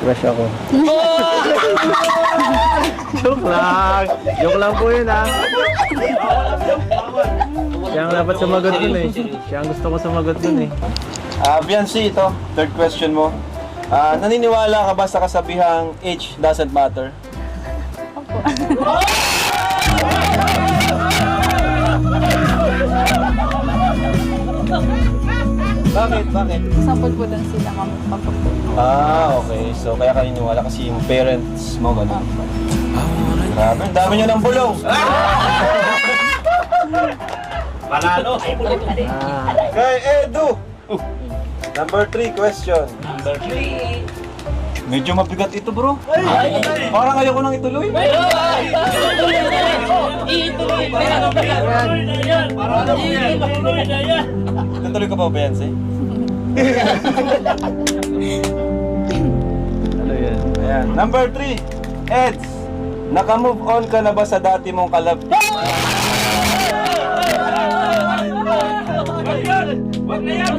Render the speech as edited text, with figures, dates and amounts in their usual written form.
crush ako. Joke lang. Joke lang po yun ha. Siya ang dapat sumagot dun eh. Siya ang gusto ko sumagot dun eh. Biancy, ito. Third question mo. Naniniwala ka ba sa kasabihang age doesn't matter? Bakit? Bakit? Sample po doon sila magpapapo. Okay. So, kaya ka naniniwala kasi yung parents mo, gano'n. Grabe, ang dami nyo ng bulong! Panalo! Kay Edu! Number 3 question. Number 3. Medyo mabigat ito, bro. Parang ayoko nang ituloy. Ituloy na yan! Ituloy na yan! Tutuloy ka pa, Beyonce? Ano yan? Ayan. Number 3. Eds, naka-move on ka na ba sa dati mong kalab? Wag na yan!